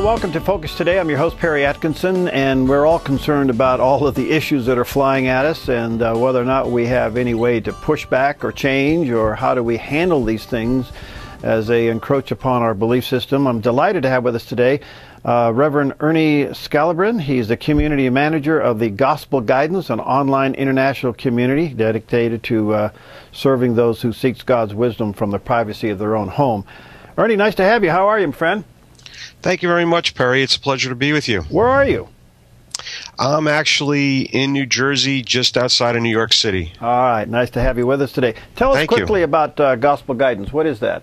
Well, welcome to Focus Today. I'm your host, Perry Atkinson, and we're all concerned about all of the issues that are flying at us and whether or not we have any way to push back or change, or how do we handle these things as they encroach upon our belief system. I'm delighted to have with us today Reverend Ernie Scalabrin. He's the community manager of the Gospel Guidance, an online international community dedicated to serving those who seek God's wisdom from the privacy of their own home. Ernie, nice to have you. How are you, my friend? Thank you very much, Perry. It's a pleasure to be with you. Where are you? I'm actually in New Jersey, just outside of New York City. All right. Nice to have you with us today. Tell us quickly about Gospel Guidance. What is that?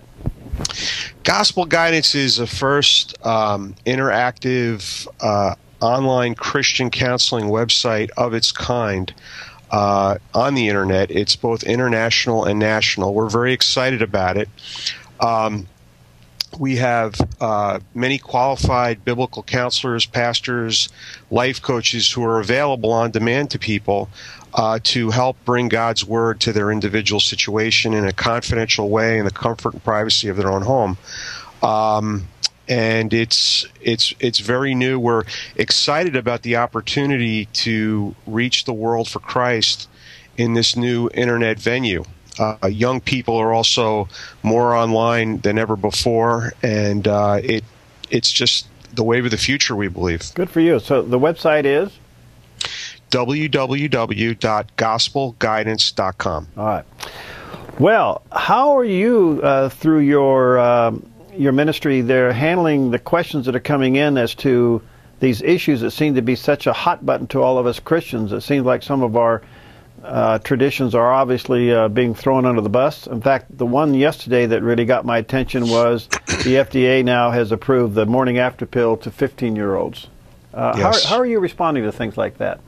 Gospel Guidance is the first interactive online Christian counseling website of its kind on the Internet. It's both international and national. We're very excited about it. We have many qualified biblical counselors, pastors, life coaches who are available on demand to people to help bring God's Word to their individual situation in a confidential way in the comfort and privacy of their own home. And it's very new. We're excited about the opportunity to reach the world for Christ in this new Internet venue. Young people are also more online than ever before, and it's just the wave of the future, we believe. Good for you. So the website is? www.gospelguidance.com. All right. Well, how are you, through your ministry there, handling the questions that are coming in as to these issues that seem to be such a hot button to all of us Christians? It seems like some of our traditions are obviously being thrown under the bus. In fact, the one yesterday that really got my attention was the FDA now has approved the morning after pill to 15-year-olds. Yes. How are you responding to things like that?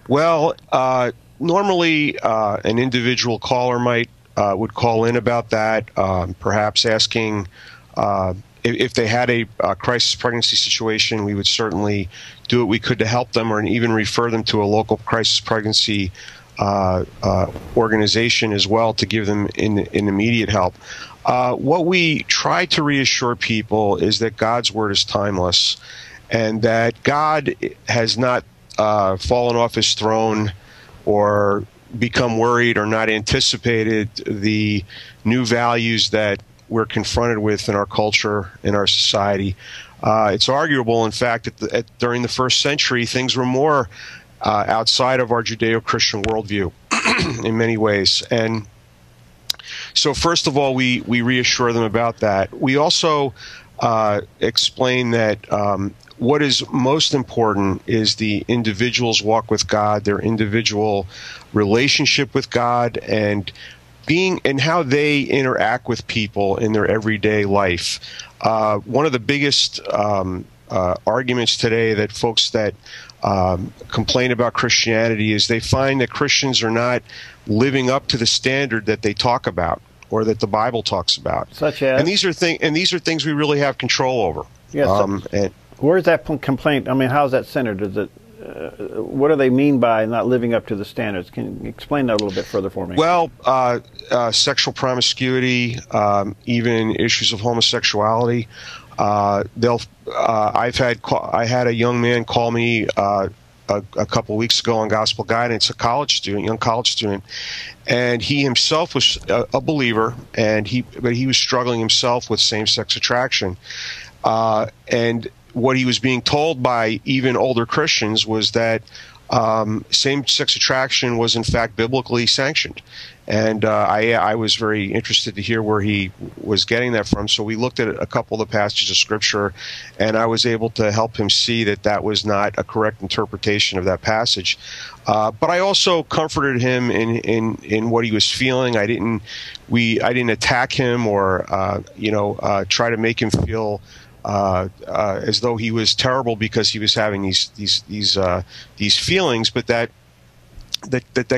Well, normally an individual caller would call in about that, perhaps asking if they had a crisis pregnancy situation. We would certainly do what we could to help them, or even refer them to a local crisis pregnancy organization as well to give them immediate help. What we try to reassure people is that God's Word is timeless, and that God has not fallen off his throne or become worried or not anticipated the new values that we're confronted with in our culture, in our society. It's arguable, in fact, during the first century, things were more outside of our Judeo-Christian worldview in many ways. And so, first of all, we reassure them about that. We also explain that what is most important is the individual's walk with God, their individual relationship with God, and how they interact with people in their everyday life. One of the biggest arguments today that folks that complain about Christianity is they find that Christians are not living up to the standard that they talk about, or that the Bible talks about. Such as? And these are things we really have control over. Yes. Where's that complaint? I mean, how's that centered? Is it? What do they mean by not living up to the standards? Can you explain that a little bit further for me? Well, sexual promiscuity, even issues of homosexuality. I had a young man call me a couple of weeks ago on Gospel Guidance, young college student, and he himself was a believer, but he was struggling himself with same-sex attraction, and what he was being told by even older Christians was that same-sex attraction was in fact biblically sanctioned. And I was very interested to hear where he was getting that from. So we looked at a couple of the passages of Scripture, and I was able to help him see that that was not a correct interpretation of that passage. But I also comforted him in what he was feeling. I didn't attack him or try to make him feel as though he was terrible because he was having these feelings, but that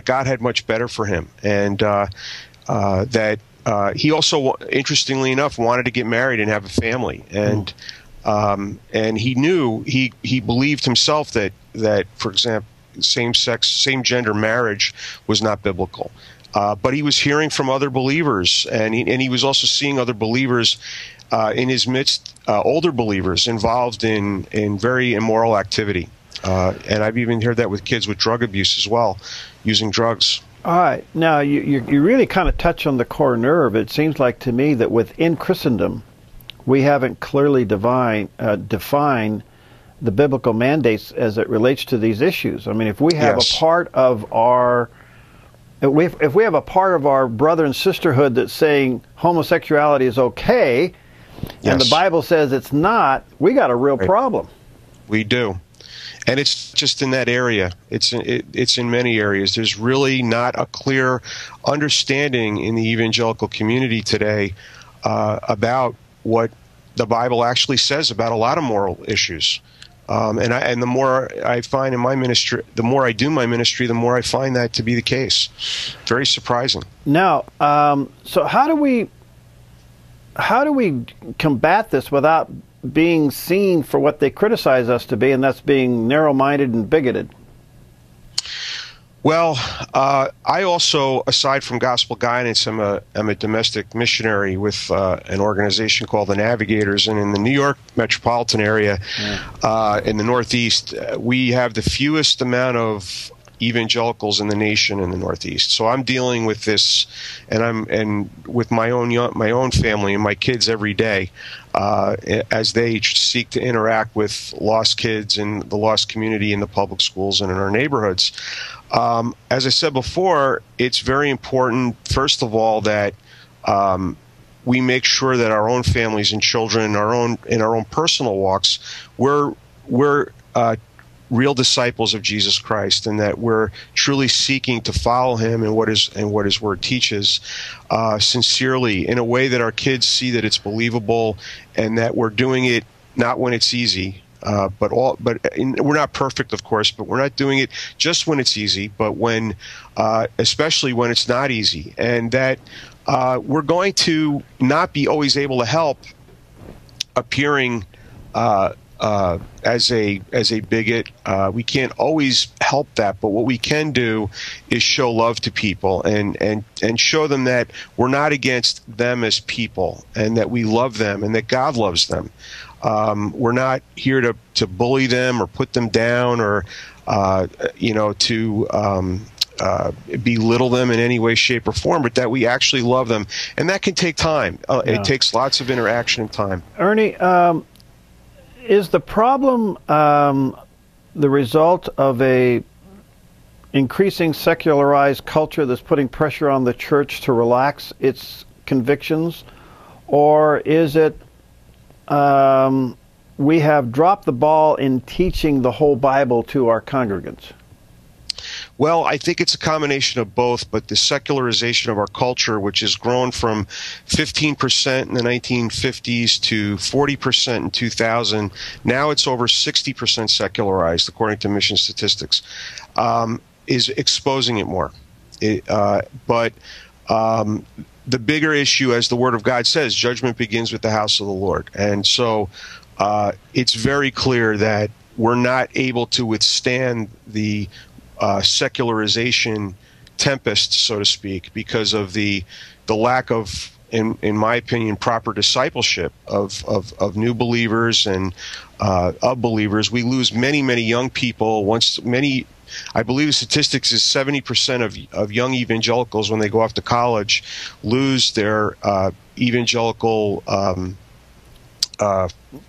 God had much better for him, and that he also, interestingly enough, wanted to get married and have a family, and he knew he believed himself that for example, same gender marriage was not biblical. But he was hearing from other believers, and he was also seeing other believers in his midst older believers involved in very immoral activity. And I've even heard that with kids with drug abuse as well, using drugs. All right. Now, you really kind of touch on the core nerve. It seems like to me that within Christendom, we haven't clearly defined the biblical mandates as it relates to these issues. I mean, if we have a part of our if we have a part of our brother and sisterhood that's saying homosexuality is okay, and the Bible says it's not, we got a real problem. We do. And it's just in that area. It's in many areas. There's really not a clear understanding in the evangelical community today about what the Bible actually says about a lot of moral issues. And the more I find in my ministry, the more I do my ministry, the more I find that to be the case. Very surprising. Now, so how do we combat this without being seen for what they criticize us to be, and that's being narrow-minded and bigoted? Well, I also, aside from gospel guidance, I'm a domestic missionary with an organization called the Navigators, and in the New York metropolitan area, in the Northeast, we have the fewest amount of evangelicals in the nation in the Northeast. So I'm dealing with this, and with my own family and my kids every day, as they seek to interact with lost kids in the lost community in the public schools and in our neighborhoods. As I said before, it's very important, first of all, that we make sure that our own families and children, in our own personal walks, we're real disciples of Jesus Christ, and that we're truly seeking to follow him and what his word teaches, sincerely, in a way that our kids see that it's believable, and that we're doing it not when it's easy, but we're not perfect, of course, but we're not doing it just when it's easy, but when, especially when it's not easy, and that we're going to not be always able to help appearing as a bigot. We can't always help that, but what we can do is show love to people and show them that we're not against them as people, and that we love them and that God loves them. We're not here to bully them or put them down or to belittle them in any way, shape, or form, but that we actually love them, and that can take time. It takes lots of interaction and time. Ernie, is the problem the result of a increasing secularized culture that's putting pressure on the church to relax its convictions, or is it we have dropped the ball in teaching the whole Bible to our congregants? Well, I think it's a combination of both, but the secularization of our culture, which has grown from 15% in the 1950s to 40% in 2000, now it's over 60% secularized, according to mission statistics, is exposing it more. But the bigger issue, as the Word of God says, judgment begins with the house of the Lord. And so it's very clear that we're not able to withstand the secularization tempest, so to speak, because of the lack of, in my opinion, proper discipleship of new believers and of believers. We lose many young people. I believe the statistics is 70% of young evangelicals, when they go off to college, lose their evangelical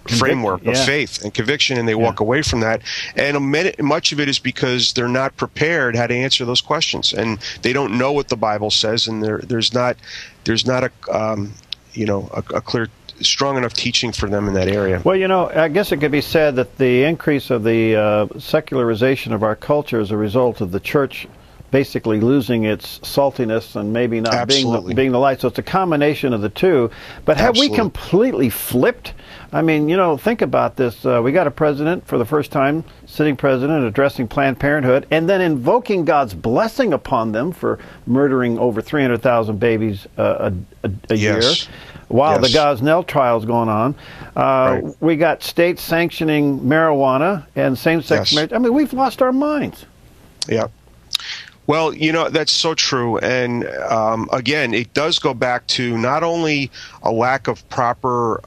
framework of faith and conviction, and they walk away from that. And much of it is because they're not prepared how to answer those questions, and they don't know what the Bible says, and there's not a clear, strong enough teaching for them in that area. Well, I guess it could be said that the increase of the secularization of our culture is a result of the church basically losing its saltiness and maybe not being the light. So it's a combination of the two. But have we completely flipped? I mean, think about this. We got a president for the first time, sitting president, addressing Planned Parenthood, and then invoking God's blessing upon them for murdering over 300,000 babies a year, while the Gosnell trial is going on. We got states sanctioning marijuana and same-sex marriage. I mean, we've lost our minds. Yeah. Well, that's so true. And again, it does go back to not only a lack of proper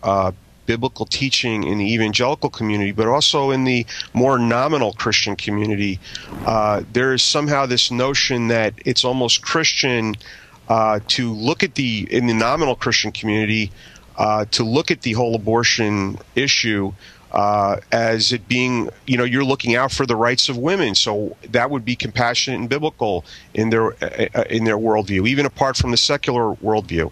biblical teaching in the evangelical community, but also in the more nominal Christian community. There is somehow this notion that it's almost Christian to look at in the nominal Christian community, to look at the whole abortion issue as it being, you're looking out for the rights of women. So that would be compassionate and biblical in their worldview, even apart from the secular worldview.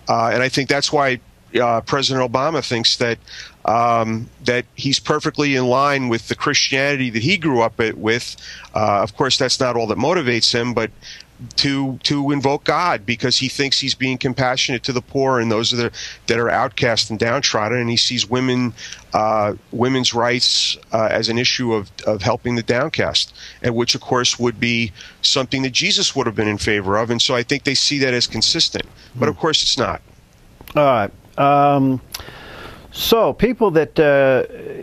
And I think that's why President Obama thinks that that he's perfectly in line with the Christianity that he grew up with. Of course, that's not all that motivates him, but to invoke God, because he thinks he's being compassionate to the poor and those that are outcast and downtrodden, and he sees women's rights as an issue of helping the downcast, and which of course would be something that Jesus would have been in favor of. And so I think they see that as consistent, but of course it's not. All right. So people that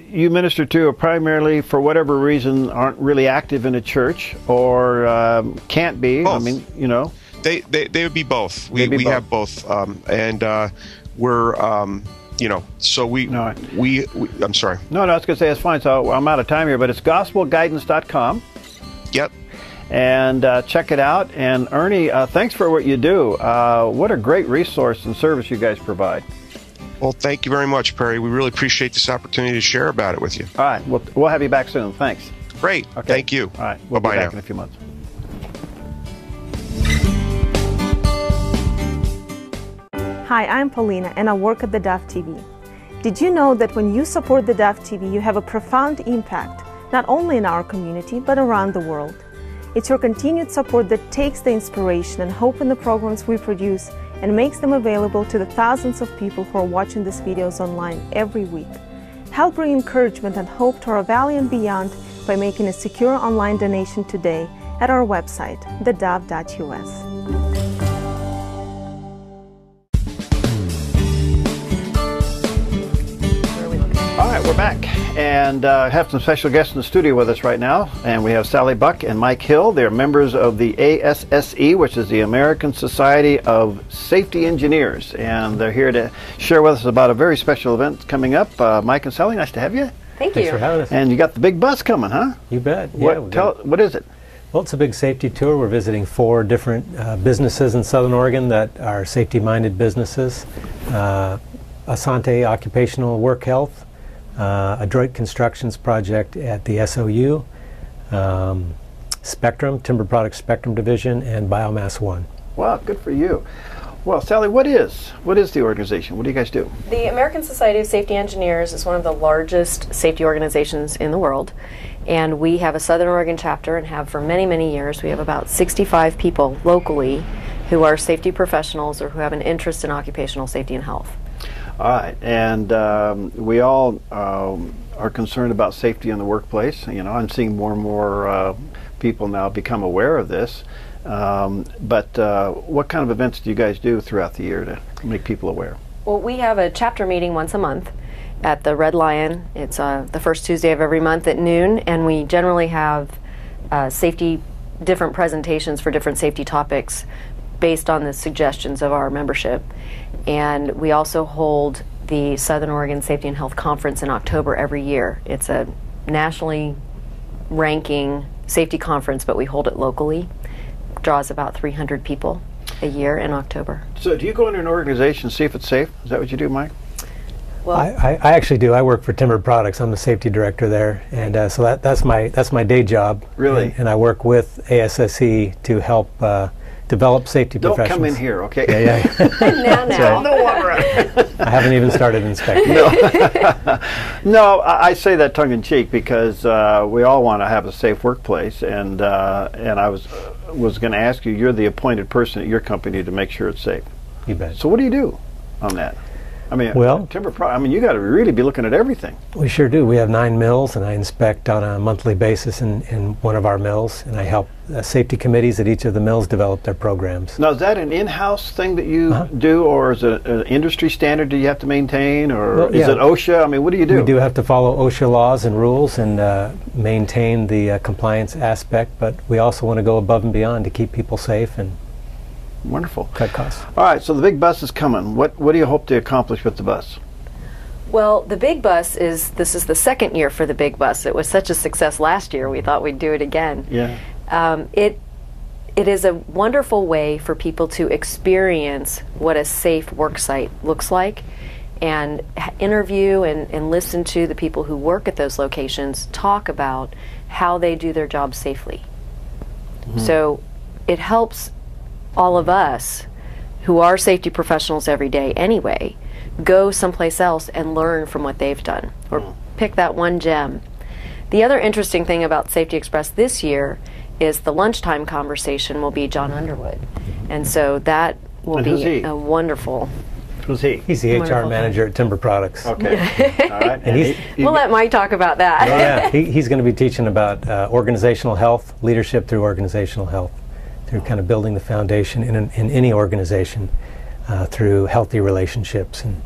you minister to are primarily, for whatever reason, aren't really active in a church or can't be. Both. I mean, they would be both. We both. have both, and we're so we. No. I'm sorry. No, I was going to say it's fine. So I'm out of time here, but it's gospelguidance.com. Yep. And check it out. And Ernie, thanks for what you do. What a great resource and service you guys provide. Well, thank you very much, Perry. We really appreciate this opportunity to share about it with you. All right. We'll have you back soon. Thanks. Great. Okay. Thank you. All right. We'll be back in a few months. Hi, I'm Paulina, and I work at theDove TV. Did you know that when you support theDove TV, you have a profound impact, not only in our community, but around the world? It's your continued support that takes the inspiration and hope in the programs we produce and makes them available to the thousands of people who are watching these videos online every week. Help bring encouragement and hope to our valley and beyond by making a secure online donation today at our website, thedove.us. All right, we're back, and have some special guests in the studio with us right now. And we have Sally Buck and Mike Hill. They're members of the ASSE, which is the American Society of Safety Engineers, and they're here to share with us about a very special event coming up. Mike and Sally, nice to have you. Thank you. Thanks for having us. And you got the big bus coming, huh? You bet. What is it? Well, it's a big safety tour. We're visiting 4 different businesses in Southern Oregon that are safety-minded businesses. Asante Occupational Work Health, Adroit Constructions Project at the SOU, Spectrum, Timber Products Spectrum Division, and Biomass One. Wow, good for you. Well, Sally, what is the organization? What do you guys do? The American Society of Safety Engineers is one of the largest safety organizations in the world, and we have a Southern Oregon chapter and have for many, many years. We have about 65 people locally who are safety professionals or who have an interest in occupational safety and health. All right, and we all are concerned about safety in the workplace. I'm seeing more and more people now become aware of this. But what kind of events do you guys do throughout the year to make people aware? Well, we have a chapter meeting once a month at the Red Lion. It's the first Tuesday of every month at noon, and we generally have different presentations for different safety topics based on the suggestions of our membership. And we also hold the Southern Oregon Safety and Health Conference in October every year. It's a nationally ranking safety conference, but we hold it locally. Draws about 300 people a year in October. So do you go into an organization and see if it's safe? Is that what you do, Mike? Well, I actually do. I work for Timber Products. I'm the safety director there, and so that's my day job. Really? And I work with ASSE to help develop safety professionals. Don't come in here, okay? Yeah. now. No one around. I haven't even started inspecting. No, I say that tongue in cheek because we all want to have a safe workplace, and I was going to ask you. You're the appointed person at your company to make sure it's safe. You bet. So what do you do on that? I mean, Well, you got to really be looking at everything. we sure do. We have 9 mills, and I inspect on a monthly basis in one of our mills, and I help safety committees at each of the mills develop their programs. Now, is that an in-house thing that you do, or is it an industry standard that you have to maintain, or is it OSHA? I mean, what do you do? We do have to follow OSHA laws and rules and maintain the compliance aspect, but we also want to go above and beyond to keep people safe and Wonderful. cut costs. All right, so the big bus is coming. What do you hope to accomplish with the bus? Well, the big bus this is the second year for the big bus. It was such a success last year, we thought we'd do it again. Yeah. It is a wonderful way for people to experience what a safe work site looks like, and interview and listen to the people who work at those locations talk about how they do their job safely. So it helps all of us who are safety professionals every day anyway go someplace else and learn from what they've done, or pick that one gem. The other interesting thing about Safety Express this year is the lunchtime conversation will be John Underwood, and so that will be a wonderful. Who's he? He's the HR manager at Timber Products. Okay. All right. And we'll let Mike talk about that. Yeah, he's going to be teaching about organizational health, leadership through organizational health, through kind of building the foundation in any organization through healthy relationships. And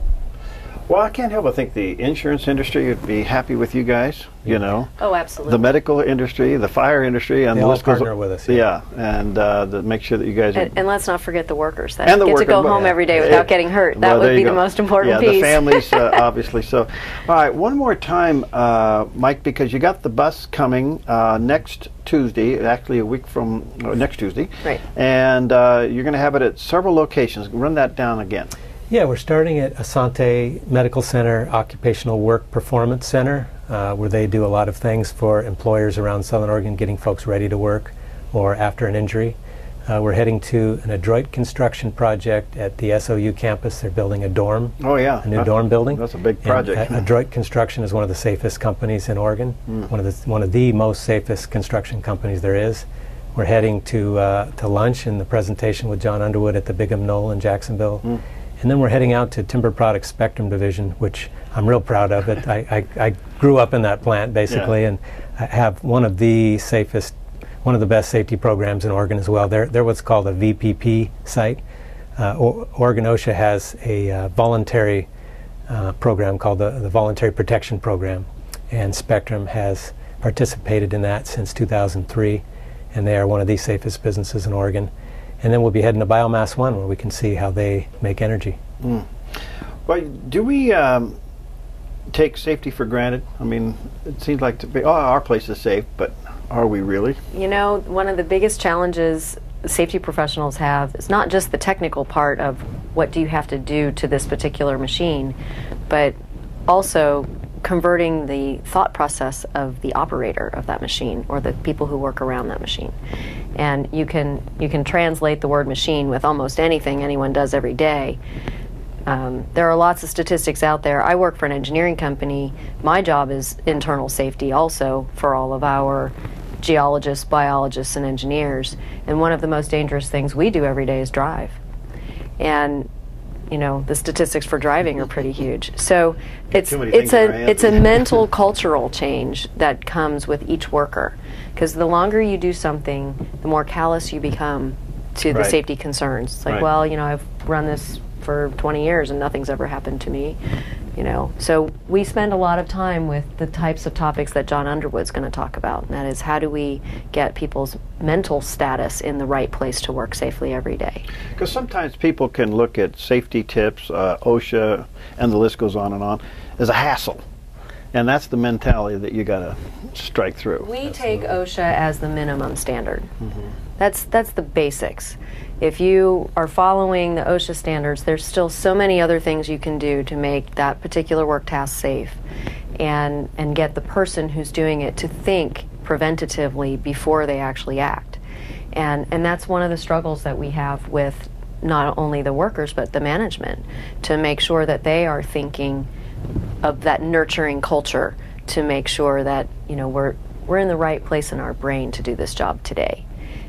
well, I can't help but think the insurance industry would be happy with you guys, you know. Oh, absolutely. The medical industry, the fire industry, and they the all list goes partner with us. Yeah, and to make sure that you guys are, and let's not forget the workers that and the get workers, to go home every day without getting hurt. That would be the most important piece. Yeah, the families, obviously. So, all right, one more time, Mike, because you got the bus coming next Tuesday, actually a week from next Tuesday. Right. And you're going to have it at several locations. Run that down again. Yeah, we're starting at Asante Medical Center Occupational Work Performance Center, where they do a lot of things for employers around Southern Oregon, getting folks ready to work or after an injury. We're heading to an adroit construction project at the SOU campus. They're building a dorm. Oh, yeah. A new dorm building. That's a big project. And, adroit Construction is one of the safest companies in Oregon, one of the most safest construction companies there is. We're heading to lunch and the presentation with John Underwood at the Bigham Knoll in Jacksonville. And then we're heading out to Timber Products Spectrum Division, which I'm real proud of. I grew up in that plant, basically, and I have one of the best safety programs in Oregon as well. They're what's called a VPP site. Oregon OSHA has a voluntary program called the Voluntary Protection Program, and Spectrum has participated in that since 2003, and they are one of the safest businesses in Oregon. And then we'll be heading to Biomass One, where we can see how they make energy. Well, do we take safety for granted? I mean, it seems like our place is safe, but are we really? You know, one of the biggest challenges safety professionals have is not just the technical part of what do you have to do to this particular machine, but also converting the thought process of the operator of that machine, or the people who work around that machine. And you can translate the word machine with almost anything anyone does every day. There are lots of statistics out there. I work for an engineering company. My job is internal safety also for all of our geologists, biologists, and engineers. And one of the most dangerous things we do every day is drive. And you know, the statistics for driving are pretty huge. So it's a mental cultural change that comes with each worker, because the longer you do something, the more callous you become to the safety concerns. It's like, well, you know, I've run this for 20 years and nothing's ever happened to me, you know. So we spend a lot of time with the types of topics that John Underwood's going to talk about, and that is, how do we get people's mental status in the right place to work safely every day? Because sometimes people can look at safety tips, OSHA, and the list goes on, as a hassle. And that's the mentality that you got to strike through. We take OSHA as the minimum standard. That's the basics. If you are following the OSHA standards, there's still so many other things you can do to make that particular work task safe, and get the person who's doing it to think preventatively before they actually act. And that's one of the struggles that we have with not only the workers but the management, to make sure that they are thinking of that nurturing culture, to make sure that, you know, we're in the right place in our brain to do this job today.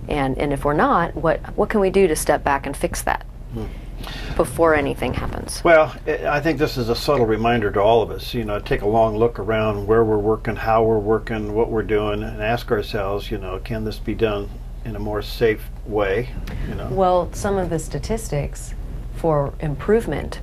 And if we're not, what can we do to step back and fix that? before anything happens. Well, I think this is a subtle reminder to all of us, you know, take a long look around where we're working, how we're working, what we're doing, and ask ourselves, you know, can this be done in a more safe way, you know? Well, some of the statistics for improvement,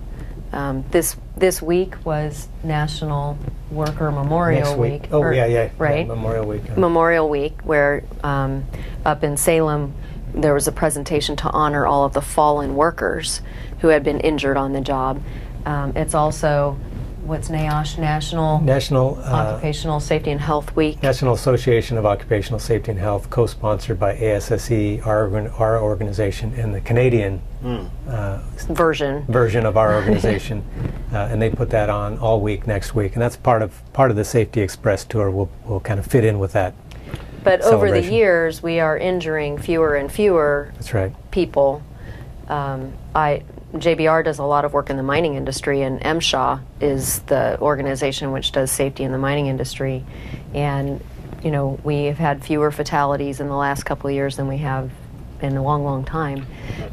this week was National Worker Memorial Week. Oh, yeah, right? Yeah, Memorial Week. Memorial Week, where up in Salem, there was a presentation to honor all of the fallen workers who had been injured on the job. It's also, what's NAOSH, National Occupational Safety and Health Week. National Association of Occupational Safety and Health, co-sponsored by ASSE, our organization, and the Canadian version of our organization, and they put that on all week next week, and that's part of the Safety Express tour. Will kind of fit in with that. But over the years, we are injuring fewer and fewer That's right. people. JBR does a lot of work in the mining industry, and MSHA is the organization which does safety in the mining industry. And, you know, we have had fewer fatalities in the last couple of years than we have in a long, long time.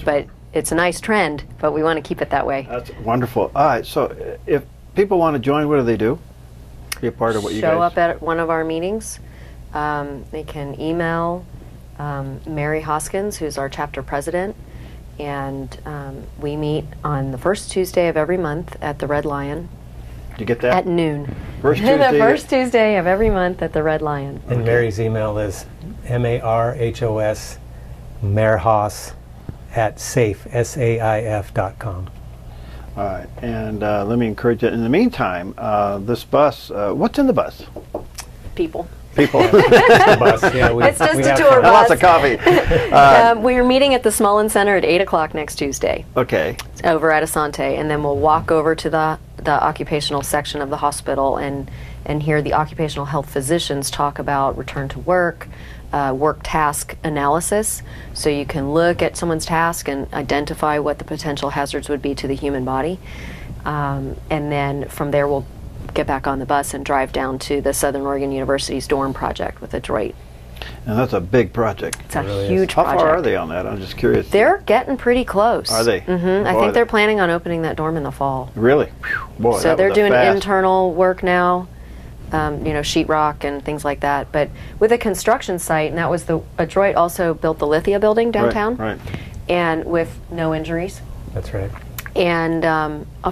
But it's a nice trend, but we want to keep it that way. That's wonderful. All right, so if people want to join, what do they do? Be a part of what you guys... Show up at one of our meetings. They can email Mary Hoskins, who's our chapter president, and we meet on the first Tuesday of every month at the Red Lion. Did you get that? At noon. First Tuesday? The first Tuesday of every month at the Red Lion. And Mary's email is MARHOS, Marehos at saif.com. All right, and let me encourage you. In the meantime, this bus, what's in the bus? People. People. It's just a tour bus. Lots of coffee. We are meeting at the Smullen Center at 8 o'clock next Tuesday. Okay. Over at Asante, and then we'll walk over to the occupational section of the hospital and hear the occupational health physicians talk about return to work, work task analysis, so you can look at someone's task and identify what the potential hazards would be to the human body. And then from there we'll get back on the bus and drive down to the Southern Oregon University's dorm project with Adroit. And that's a big project. It's a huge project. How far are they on that? I'm just curious. They're getting pretty close. Are they? Mm-hmm. I think they're planning on opening that dorm in the fall. Really? Boy, so they're doing internal work now, you know, sheetrock and things like that. But with a construction site, and that was Adroit also built the Lithia building downtown. Right. And with no injuries. That's right. And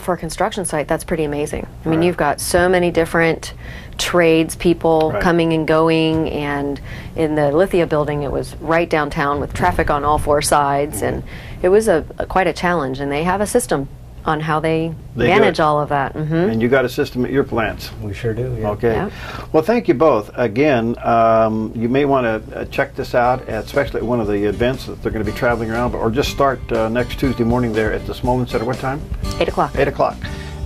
for a construction site, that's pretty amazing. I mean, you've got so many different trades people coming and going, and in the Lithia building, it was right downtown with traffic on all four sides, and it was quite a challenge. And they have a system on how they manage all of that. Mm-hmm. And you got a system at your plants. We sure do, yeah. Okay. Yep. Well, thank you both. Again, you may want to check this out, especially at one of the events that they're going to be traveling around, or just start next Tuesday morning there at the Smullen Center. What time? 8 o'clock. 8 o'clock.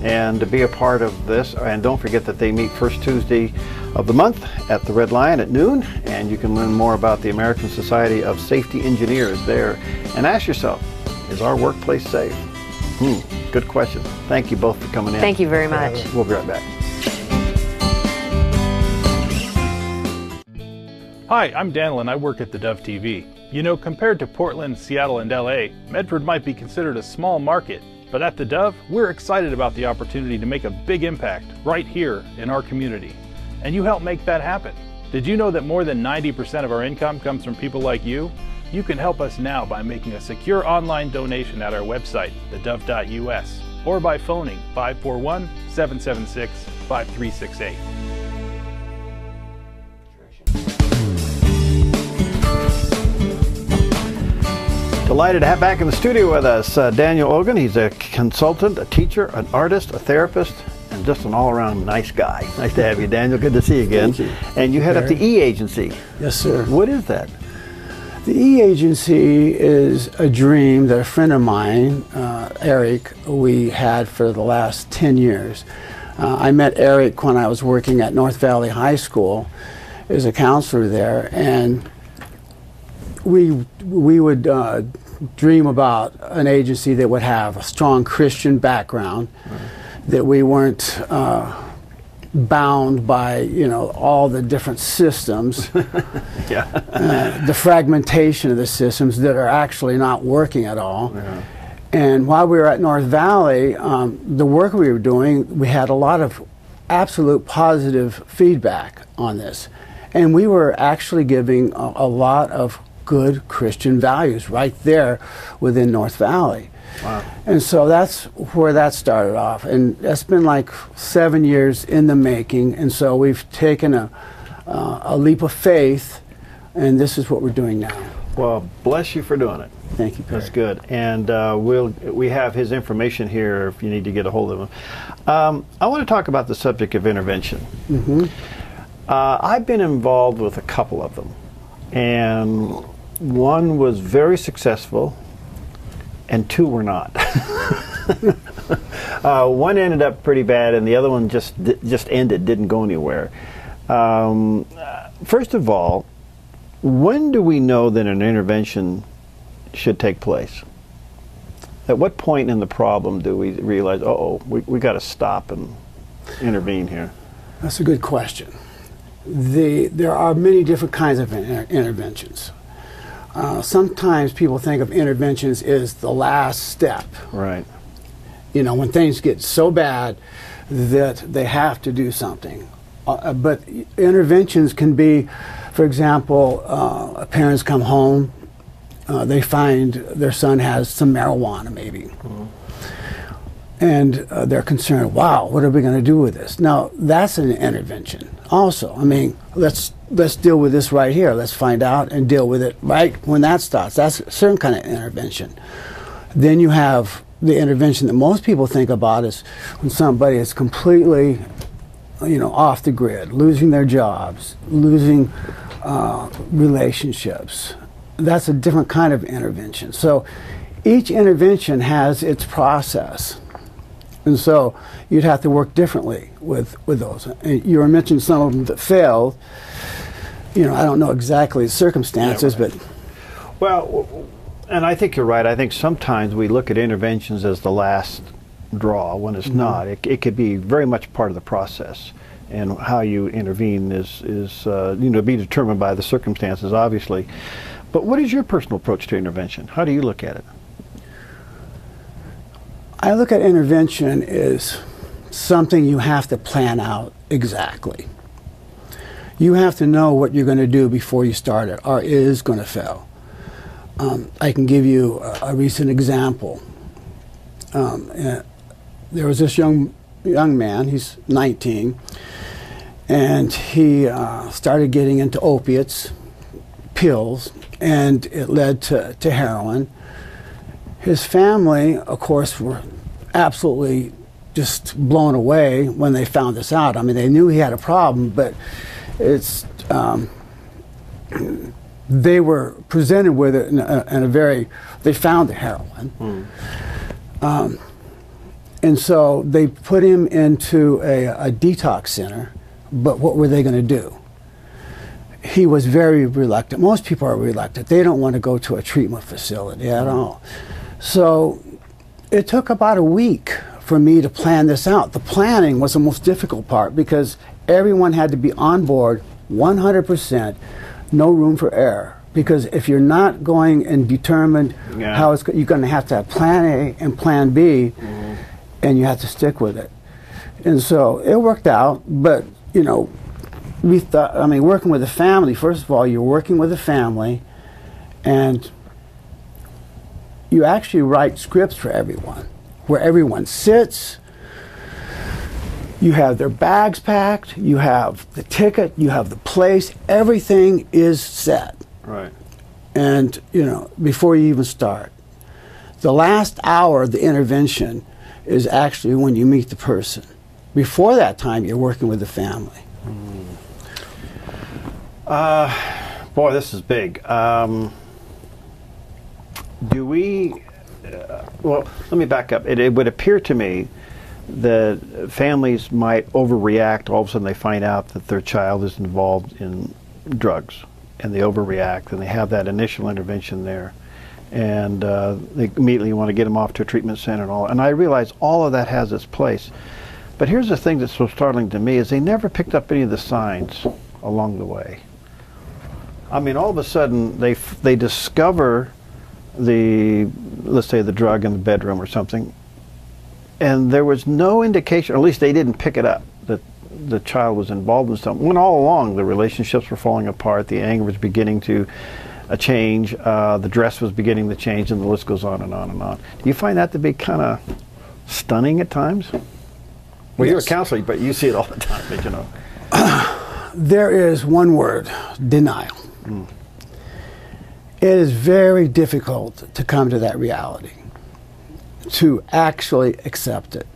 And to be a part of this, and don't forget that they meet first Tuesday of the month at the Red Lion at noon, and you can learn more about the American Society of Safety Engineers there. And ask yourself, is our workplace safe? Good question. Thank you both for coming in. Thank you very much. We'll be right back. Hi, I'm Daniel and I work at theDove TV. You know, compared to Portland, Seattle, and LA, Medford might be considered a small market, but at theDove, we're excited about the opportunity to make a big impact right here in our community. And you help make that happen. Did you know that more than 90% of our income comes from people like you? You can help us now by making a secure online donation at our website, thedove.us, or by phoning 541-776-5368. Delighted to have back in the studio with us Daniel Ogan. He's a consultant, a teacher, an artist, a therapist, and just an all-around nice guy. Nice to have you, Daniel. Good to see you again. Thank you. And you head up the E-Agency. Yes, sir. What is that? The E-Agency is a dream that a friend of mine, Eric, we had for the last 10 years. I met Eric when I was working at North Valley High School as a counselor there, and we would dream about an agency that would have a strong Christian background, that we weren't bound by, you know, all the different systems, the fragmentation of the systems that are actually not working at all, And while we were at North Valley, the work we were doing, we had a lot of absolute positive feedback on this. And we were actually giving a lot of good Christian values right there within North Valley. Wow. And so that's where that started off. And that's been like 7 years in the making. And so we've taken a leap of faith, and this is what we're doing now. Well, bless you for doing it. Thank you, Perry. That's good. And we have his information here if you need to get a hold of him. I want to talk about the subject of intervention. Mm-hmm. I've been involved with a couple of them, and one was very successful and two were not. One ended up pretty bad and the other one just ended, didn't go anywhere. First of all, when do we know that an intervention should take place? At what point in the problem do we realize, uh-oh, we got to stop and intervene here? That's a good question. There are many different kinds of interventions. Sometimes people think of interventions as the last step. Right. You know, when things get so bad that they have to do something. But interventions can be, for example, parents come home, they find their son has some marijuana maybe. Mm-hmm. And they're concerned, wow, what are we going to do with this? Now, that's an intervention also. I mean, let's deal with this right here. Let's find out and deal with it right when that starts. That's a certain kind of intervention. Then you have the intervention that most people think about is when somebody is completely, you know, off the grid, losing their jobs, losing relationships. That's a different kind of intervention. So each intervention has its process. And so you'd have to work differently with those. And you were mentioning some of them that failed. You know, I don't know exactly the circumstances, yeah, right. But... Well, and I think you're right. I think sometimes we look at interventions as the last draw when it's mm-hmm. not. It could be very much part of the process. And how you intervene is you know, be determined by the circumstances, obviously. But what is your personal approach to intervention? How do you look at it? I look at intervention as something you have to plan out exactly. You have to know what you're going to do before you start it, or it is going to fail. I can give you a recent example. There was this young man, he's 19, and he started getting into opiates, pills, and it led to heroin. His family, of course, were absolutely just blown away when they found this out. I mean, they knew he had a problem, but it's they were presented with it in a very, they found the heroin. And so they put him into a detox center, but what were they going to do? He was very reluctant. Most people are reluctant. They don't want to go to a treatment facility at all. So it took about a week for me to plan this out. The planning was the most difficult part because everyone had to be on board 100%, no room for error. Because if you're not going and determined how it's, you're going to have plan A and plan B, mm-hmm. and you have to stick with it. And so it worked out, but you know, we thought, I mean, working with a family, first of all, you're working with a family, and you actually write scripts for everyone, where everyone sits, you have their bags packed, you have the ticket, you have the place, everything is set. Right. And, you know, before you even start. The last hour of the intervention is actually when you meet the person. Before that time, you're working with the family. Boy, this is big. Do we, well, let me back up. It would appear to me that families might overreact. All of a sudden they find out that their child is involved in drugs, and they overreact, and they have that initial intervention there. And they immediately want to get them off to a treatment center and all. And I realize all of that has its place. But here's the thing that's so startling to me is they never picked up any of the signs along the way. I mean, all of a sudden they discover the let's say the drug in the bedroom or something, and there was no indication, or at least they didn't pick it up, that the child was involved in something, when all along the relationships were falling apart, the anger was beginning to change, the dress was beginning to change, and the list goes on and on and on. Do you find that to be kind of stunning at times? Well, Yes. you're a counselor, but you see it all the time, but you know. There is one word: denial. It is very difficult to come to that reality, to actually accept it.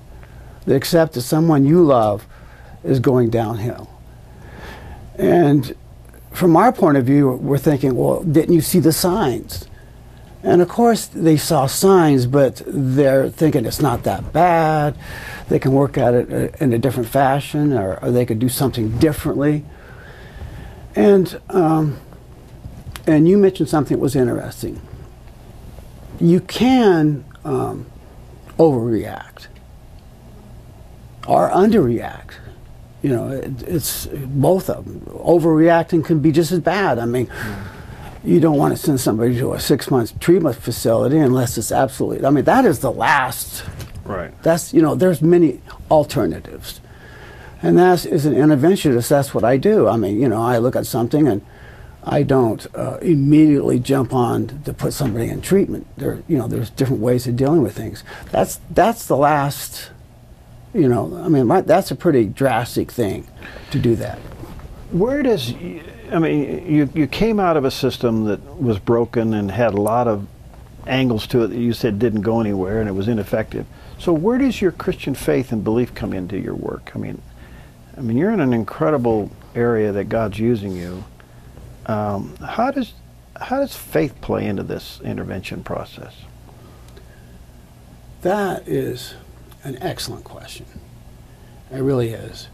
To accept that someone you love is going downhill. And from our point of view, we're thinking, well, didn't you see the signs? And of course they saw signs, but they're thinking it's not that bad. They can work at it in a different fashion, or they could do something differently. And you mentioned something that was interesting. You can overreact or underreact. You know, it's both of them. Overreacting can be just as bad. I mean, you don't want to send somebody to a 6-month treatment facility unless it's absolutely, I mean, that is the last. Right. That's, you know, there's many alternatives. And that is an interventionist, that's what I do. I mean, you know, I look at something and I don't immediately jump on to put somebody in treatment. There, you know, there's different ways of dealing with things. That's the last, you know, I mean, that's a pretty drastic thing to do that. Where does, I mean, you came out of a system that was broken and had a lot of angles to it that you said didn't go anywhere and it was ineffective. So where does your Christian faith and belief come into your work? I mean, you're in an incredible area that God's using you. How does faith play into this intervention process? That is an excellent question. It really is.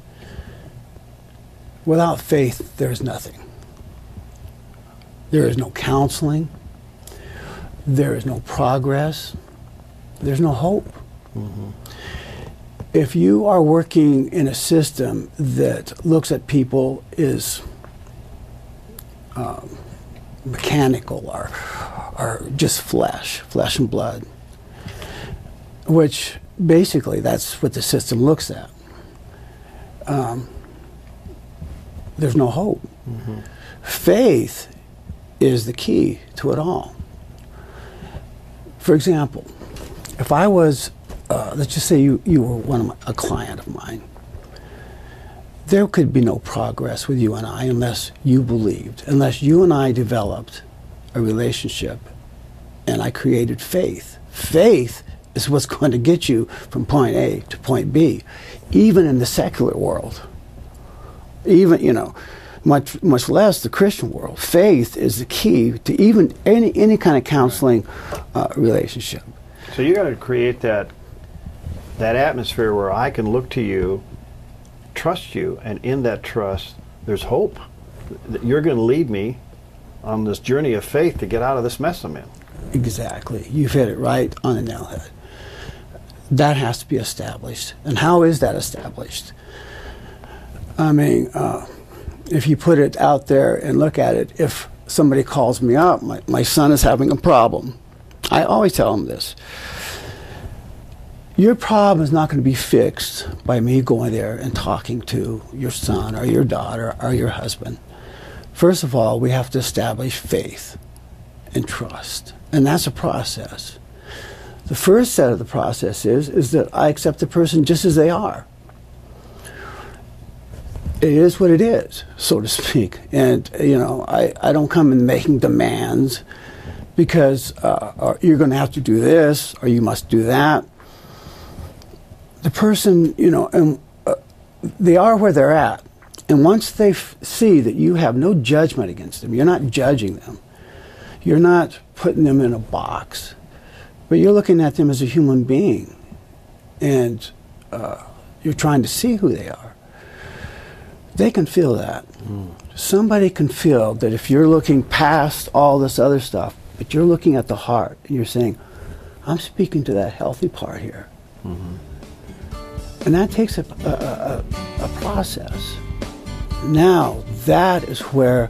Without faith, there's nothing. There is no counseling. There is no progress. There's no hope. Mm-hmm. If you are working in a system that looks at people as mechanical or just flesh and blood, which basically that's what the system looks at, there's no hope. Mm-hmm. Faith is the key to it all. For example, if I was, let's just say you were a client of mine, there could be no progress with you and I unless you believed, unless you and I developed a relationship and I created faith. Faith is what's going to get you from point A to point B, even in the secular world. Even, you know, much less the Christian world. Faith is the key to even any kind of counseling relationship. So you got to create that atmosphere where I can look to you, trust you, and in that trust, there's hope that you're going to lead me on this journey of faith to get out of this mess I'm in. Exactly. You've hit it right on the nail head. That has to be established. And how is that established? I mean, if you put it out there and look at it, if somebody calls me up, my son is having a problem, I always tell them this. Your problem is not going to be fixed by me going there and talking to your son or your daughter or your husband. First of all, we have to establish faith and trust, and that's a process. The first set of the process is that I accept the person just as they are. It is what it is, so to speak. And, you know, I don't come in making demands because you're going to have to do this or you must do that. The person, you know, and they are where they're at. And once they see that you have no judgment against them, you're not judging them, you're not putting them in a box, but you're looking at them as a human being, and you're trying to see who they are. They can feel that. Somebody can feel that if you're looking past all this other stuff, but you're looking at the heart, and you're saying, I'm speaking to that healthy part here. Mm-hmm. And that takes a process. Now, that is where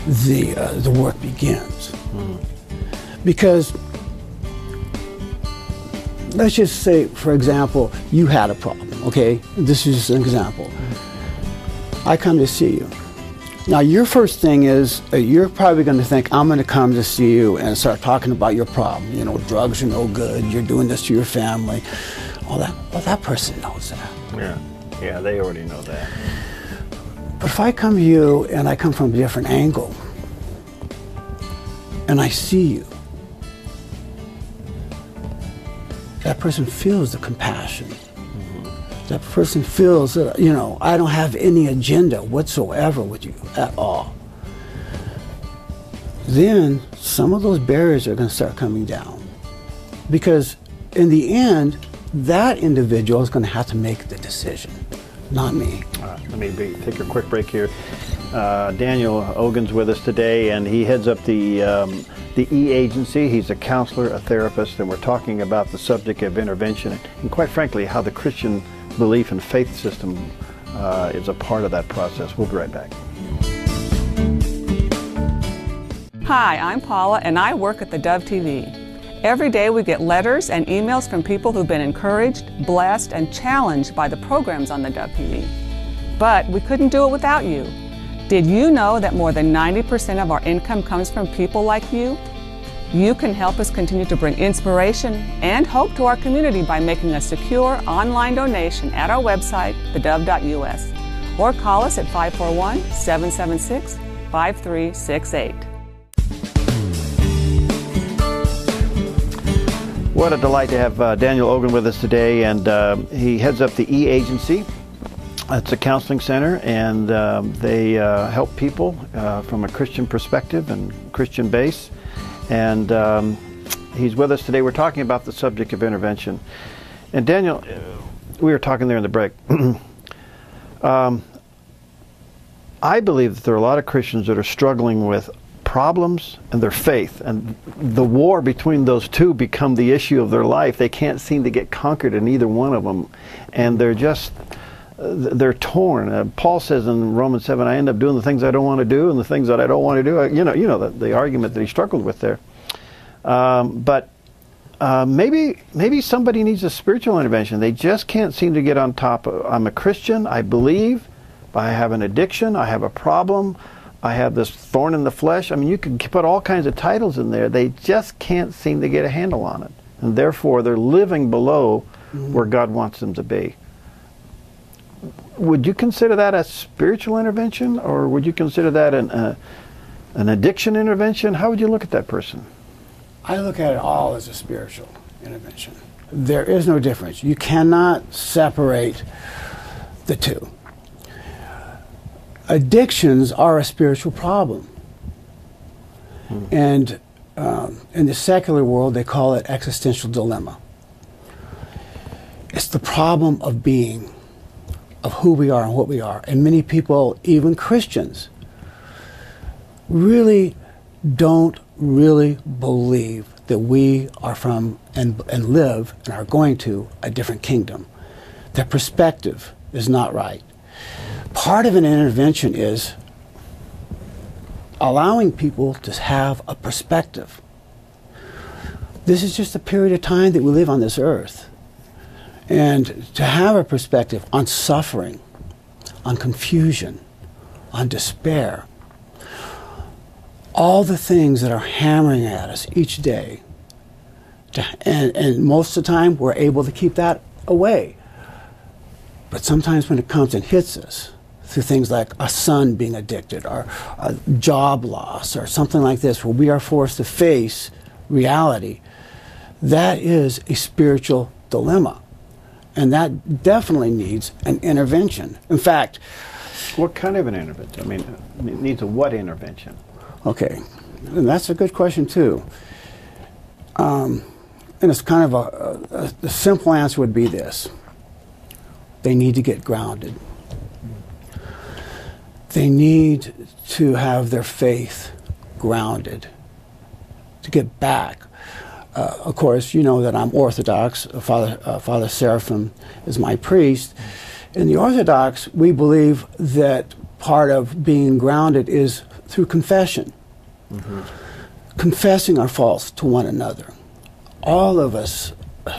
the work begins. Mm. Because let's just say, for example, you had a problem, okay? This is just an example. I come to see you. Now, your first thing is, you're probably going to think, I'm going to come to see you and start talking about your problem. You know, drugs are no good, you're doing this to your family, all that. Well, that person knows that. Yeah, they already know that. But if I come to you and I come from a different angle, and I see you, that person feels the compassion. That person feels that, you know, I don't have any agenda whatsoever with you at all. Then some of those barriers are going to start coming down. Because in the end, that individual is going to have to make the decision, not me. All right, let me take a quick break here. Daniel Ogan's with us today, and he heads up the E-Agency. He's a counselor, a therapist, and we're talking about the subject of intervention and quite frankly, how the Christian belief and faith system is a part of that process. We'll be right back. Hi, I'm Paula, and I work at theDove TV. Every day we get letters and emails from people who've been encouraged, blessed, and challenged by the programs on theDove TV. But we couldn't do it without you. Did you know that more than 90% of our income comes from people like you? You can help us continue to bring inspiration and hope to our community by making a secure online donation at our website, thedove.us, or call us at 541-776-5368. What a delight to have Daniel Ogan with us today, and he heads up the E-Agency. It's a counseling center, and they help people from a Christian perspective and Christian base. And he's with us today. We're talking about the subject of intervention. And Daniel, we were talking there in the break. I believe that there are a lot of Christians that are struggling with problems and their faith, and the war between those two become the issue of their life. They can't seem to get conquered in either one of them, and they're torn. Paul says in Romans 7, I end up doing the things I don't want to do and the things that I don't want to do. You know the argument that he struggled with there. But maybe somebody needs a spiritual intervention. They just can't seem to get on top of, I'm a Christian, I believe, but I have an addiction, I have a problem, I have this thorn in the flesh. I mean, you can put all kinds of titles in there. They just can't seem to get a handle on it. And therefore, they're living below where God wants them to be. Would you consider that a spiritual intervention, or would you consider that an addiction intervention? How would you look at that person? I look at it all as a spiritual intervention. There is no difference. You cannot separate the two. Addictions are a spiritual problem. And in the secular world, they call it existential dilemma. It's the problem of being, of who we are and what we are. And many people, even Christians, really don't really believe that we are from and live and are going to a different kingdom. Their perspective is not right. Part of an intervention is allowing people to have a perspective. This is just a period of time that we live on this earth. And to have a perspective on suffering, on confusion, on despair, all the things that are hammering at us each day. And most of the time, we're able to keep that away. But sometimes when it comes and hits us, through things like a son being addicted, or a job loss, or something like this, where we are forced to face reality, that is a spiritual dilemma. And that definitely needs an intervention. In fact... What kind of an intervention? I mean, it needs a what intervention? Okay, and that's a good question too. And it's kind of the simple answer would be this. They need to get grounded. They need to have their faith grounded, to get back. Of course, you know that I'm Orthodox. Father Seraphim is my priest. In the Orthodox, we believe that part of being grounded is through confession. Confessing our faults to one another. All of us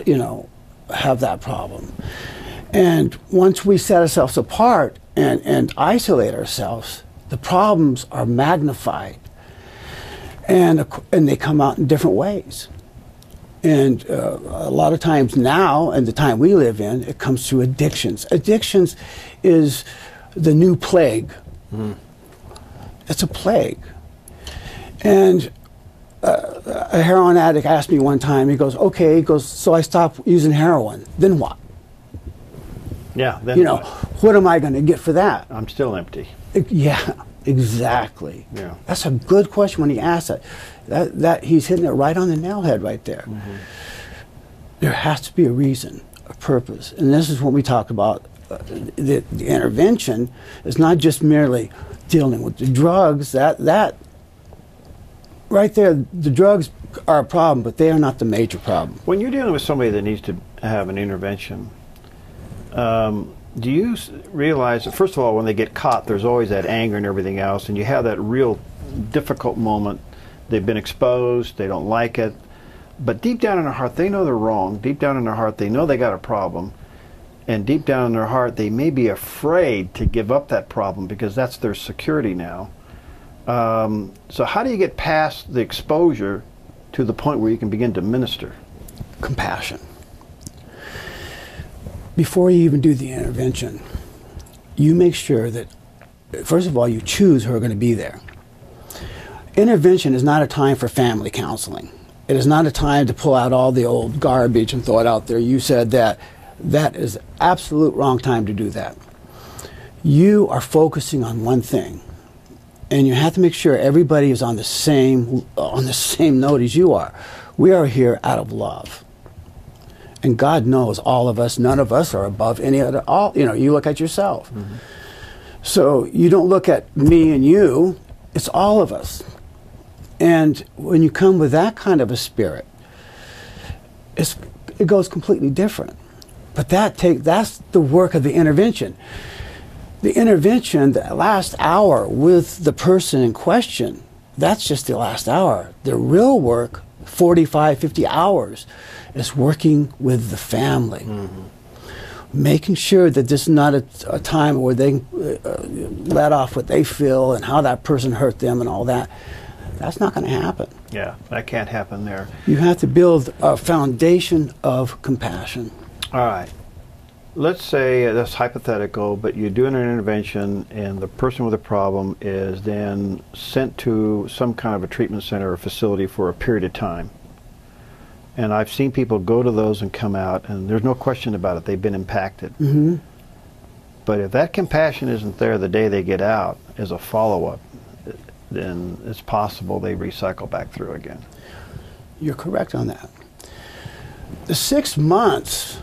you know, have that problem. And once we set ourselves apart and isolate ourselves, the problems are magnified, and they come out in different ways. And a lot of times now, and the time we live in, it comes through addictions. Addictions is the new plague. It's a plague. And a heroin addict asked me one time, he goes, okay, he goes, so I stopped using heroin, then what? Yeah, then you know, what am I going to get for that? I'm still empty. Yeah, exactly. Yeah. That's a good question when he asks that. That he's hitting it right on the nail head right there. There has to be a reason, a purpose. And this is when we talk about the intervention is not just merely dealing with the drugs. That right there, the drugs are a problem, but they are not the major problem. When you're dealing with somebody that needs to have an intervention, do you realize that, first of all, when they get caught, there's always that anger and everything else, and you have that real difficult moment. They've been exposed, they don't like it, but deep down in their heart, they know they're wrong. Deep down in their heart, they know they got a problem, and deep down in their heart, they may be afraid to give up that problem because that's their security now. So how do you get past the exposure to the point where you can begin to minister? Compassion. Before you even do the intervention, you make sure that, first of all, you choose who are going to be there. Intervention is not a time for family counseling. It is not a time to pull out all the old garbage and throw it out there. You said that. That is absolute wrong time to do that. You are focusing on one thing, and you have to make sure everybody is on the same note as you are. We are here out of love. And God knows all of us, none of us are above any other. You know, you look at yourself. So you don't look at me and you, it's all of us. And when you come with that kind of a spirit, it goes completely different. But that's the work of the intervention. The intervention, the last hour with the person in question, that's just the last hour. The real work, 45, 50 hours, is working with the family. Making sure that this is not a time where they let off what they feel and how that person hurt them and all that. That's not going to happen. Yeah, that can't happen there. You have to build a foundation of compassion. All right. Let's say that's hypothetical, but you're doing an intervention and the person with a problem is then sent to some kind of a treatment center or facility for a period of time. And I've seen people go to those and come out, and there's no question about it, they've been impacted. But if that compassion isn't there the day they get out as a follow-up, then it's possible they recycle back through again. You're correct on that. The 6 months,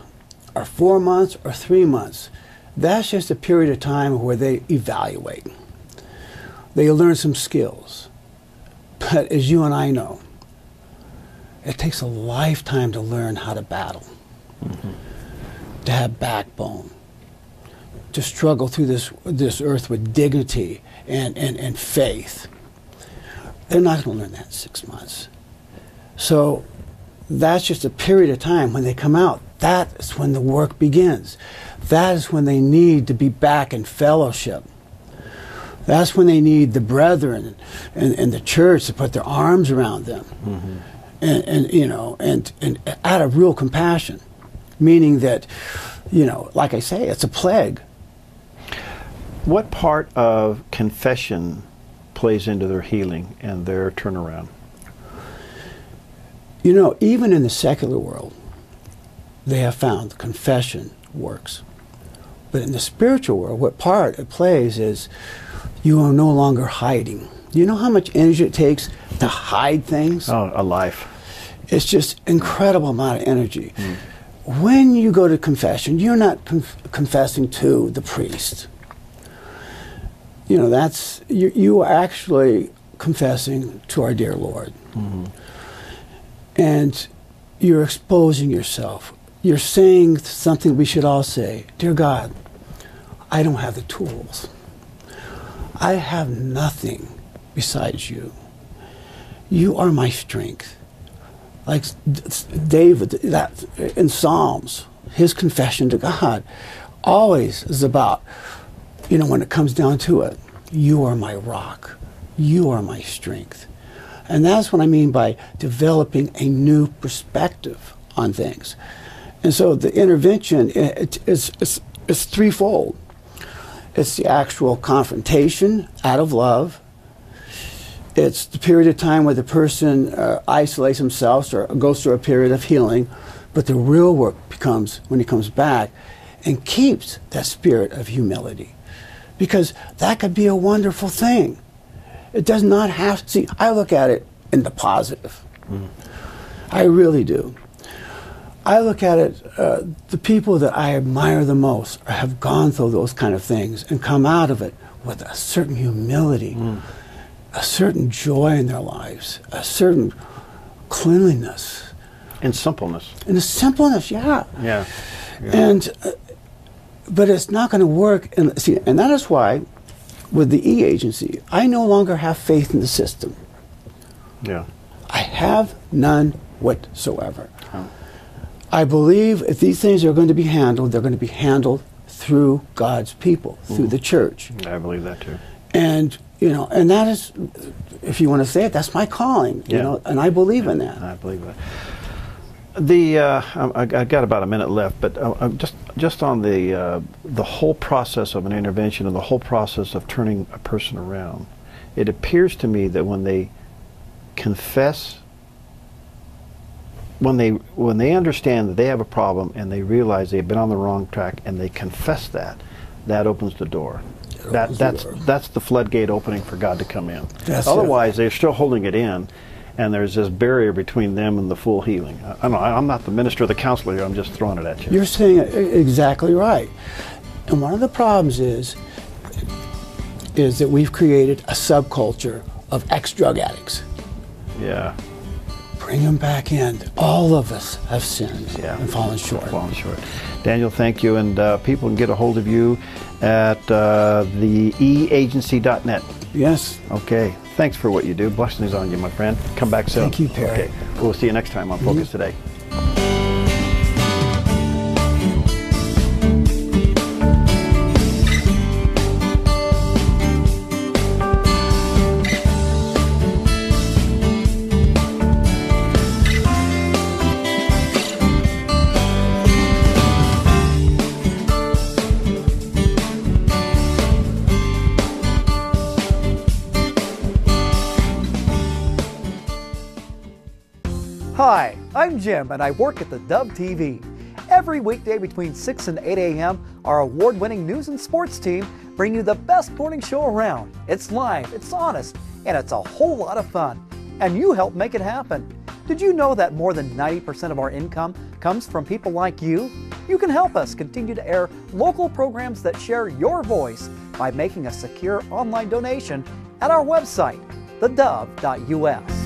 or 4 months, or 3 months, that's just a period of time where they evaluate. They learn some skills. But as you and I know, it takes a lifetime to learn how to battle, to have backbone, to struggle through this earth with dignity and faith. They're not going to learn that in 6 months. So that's just a period of time. When they come out, that is when the work begins. That is when they need to be back in fellowship. That's when they need the brethren and the church to put their arms around them. And you know, and out of real compassion, meaning that, you know, like I say, it's a plague. What part of confession plays into their healing and their turnaround? You know, even in the secular world, they have found confession works. But in the spiritual world, what part it plays is you are no longer hiding. You know how much energy it takes to hide things? Oh, a life. It's just incredible amount of energy. When you go to confession, you're not confessing to the priest. You know, that's you are actually confessing to our dear Lord. And you're exposing yourself. You're saying something we should all say. Dear God, I don't have the tools. I have nothing besides you. You are my strength. Like David, that in Psalms, his confession to God always is about, you know, when it comes down to it, you are my rock, you are my strength. And that's what I mean by developing a new perspective on things. And so the intervention is threefold. It's the actual confrontation out of love. It's the period of time where the person isolates themselves or goes through a period of healing. But the real work becomes when he comes back and keeps that spirit of humility. Because that could be a wonderful thing. It does not have to. See, I look at it in the positive. I really do. I look at it, the people that I admire the most have gone through those kind of things and come out of it with a certain humility, a certain joy in their lives, a certain cleanliness. And simpleness. And a simpleness, yeah. Yeah. And, but it's not going to work. And, see, and that is why, with the E-Agency, I no longer have faith in the system. Yeah. I have none whatsoever. I believe if these things are going to be handled, they're going to be handled through God's people, through the church. I believe that too. And, you know, and that is, if you want to say it, that's my calling, you know, and I believe in that. I believe that. The I got about a minute left, but just on the whole process of an intervention and the whole process of turning a person around, it appears to me that when they confess, when they understand that they have a problem and they realize they've been on the wrong track and they confess that, that opens the door. That's the floodgate opening for God to come in. Otherwise, they're still holding it in, and there's this barrier between them and the full healing. I don't know, I'm not the minister or the counselor here, I'm just throwing it at you. You're saying it exactly right. And one of the problems is that we've created a subculture of ex-drug addicts. Yeah. Bring them back in. All of us have sinned and fallen short. Daniel, thank you. And people can get a hold of you at theeagency.net. Yes. Okay. Thanks for what you do. Blessings on you, my friend. Come back soon. Thank you, Perry. Okay. We'll see you next time on Focus Today. Hi, I'm Jim and I work at theDove TV. Every weekday between 6 and 8 a.m., our award-winning news and sports team bring you the best morning show around. It's live, it's honest, and it's a whole lot of fun. And you help make it happen. Did you know that more than 90% of our income comes from people like you? You can help us continue to air local programs that share your voice by making a secure online donation at our website, thedove.us.